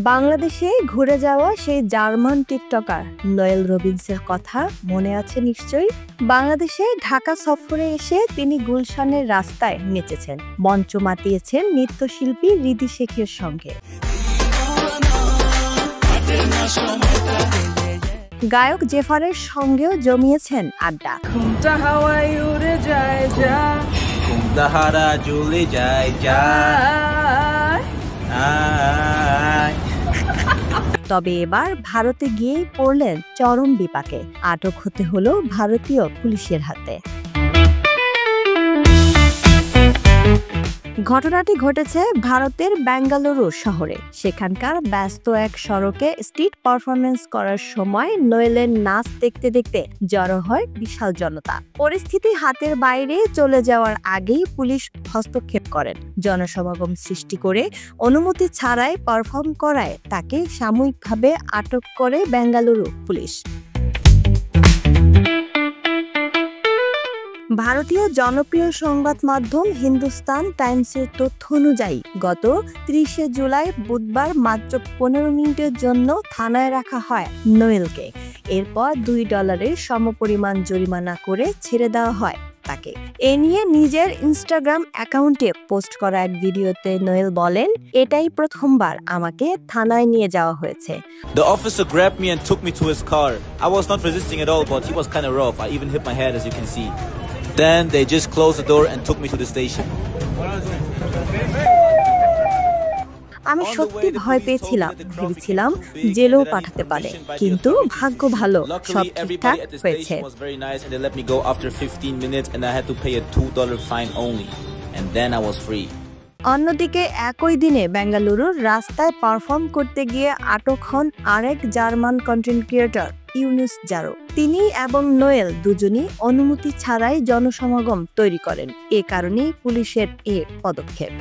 বাংলাদেশে ঘুরে যাওয়া সেই জার্মান টিকটকার নোয়েল রবিন্সের কথা মনে আছে নিশ্চয়ই। বাংলাদেশে ঢাকা সফরে এসে তিনি গুলশানের রাস্তায় নেচেছেন, মঞ্চ মাতিয়েছেন নৃত্যশিল্পী রিদি শেখের সঙ্গে। গায়ক জেফারের সঙ্গেও জমিয়েছেন আড্ডা। তবে এবার ভারতে গিয়েই পড়লেন চরম বিপাকে, আটক হতে হলো ভারতীয় পুলিশের হাতে। ঘটনাটি ঘটেছে ভারতের বেঙ্গালুরু শহরে। সেখানকার ব্যস্ত এক সড়কে স্ট্রিট পারফরমেন্স করার সময় নোয়েলের নাচ দেখতে দেখতে জড়ো হয় বিশাল জনতা। পরিস্থিতি হাতের বাইরে চলে যাওয়ার আগেই পুলিশ হস্তক্ষেপ করেন। জনসমাগম সৃষ্টি করে অনুমতি ছাড়াই পারফর্ম করায় তাকে সাময়িকভাবে আটক করে বেঙ্গালুরু পুলিশ। ভারতীয় জনপ্রিয় সংবাদ মাধ্যম হিন্দুস্তান টাইমসের তথ্য অনুযায়ী গত ৩০ জুলাই বুধবার মাত্র ১৫ মিনিটের জন্য থানায় রাখা হয় নোয়েলকে। এরপর $2 সমপরিমাণ জরিমানা করে ছেড়ে দেওয়া হয় তাকে। এ নিয়ে নিজের ইনস্টাগ্রাম অ্যাকাউন্টে পোস্ট করা এক ভিডিওতে নোয়েল বলেন, এটাই প্রথমবার আমাকে থানায় নিয়ে যাওয়া হয়েছে। The officer grabbed me and took me to his car. I was not resisting at all, but he was kind of rough. I even hit my head, as you can see. Then they just closed the door and took me to the station. আমি সত্যি ভয় পেয়েছিলাম, ভেবেছিলাম জেলেও পাঠাতে পারে, কিন্তু ভাগ্য ভালো, সব ঠিকঠাক হয়েছে। অন্যদিকে একই দিনে বেঙ্গালুরুর রাস্তায় পারফর্ম করতে গিয়ে আটক হন আরেক জার্মান কন্টেন্ট ক্রিয়েটর ইউনুস জারো। তিনি এবং নোয়েল দুজনই অনুমতি ছাড়াই জনসমাগম তৈরি করেন। এ কারণেই পুলিশের এ পদক্ষেপ।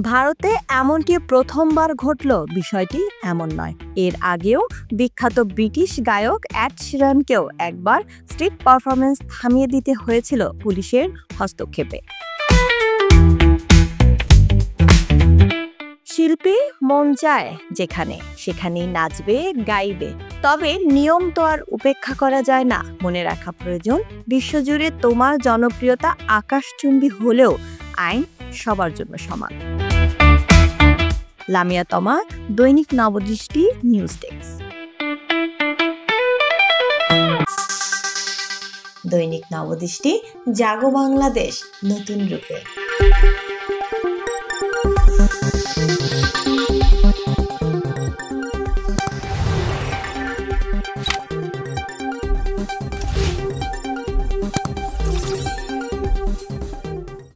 ভারতে এমনটি প্রথমবার ঘটল বিষয়টি এমন নয়। এর আগেও বিখ্যাত ব্রিটিশ গায়ক এড শিরানকেও একবার স্ট্রিট পারফরমেন্স থামিয়ে দিতে হয়েছিল পুলিশের হস্তক্ষেপে। শিল্পী মন চায় যেখানে সেখানেই নাচবে, গাইবে। তবে নিয়ম তো আর উপেক্ষা করা যায় না। মনে রাখা প্রয়োজন, বিশ্বজুড়ে তোমার জনপ্রিয়তা আকাশচুম্বী হলেও আইন সবার জন্য সমান। লামিয়া তমা, দৈনিক নবদৃষ্টি, নিউজ ডেস্ক। দৈনিক নবদৃষ্টি, জাগো বাংলাদেশ নতুন রূপে।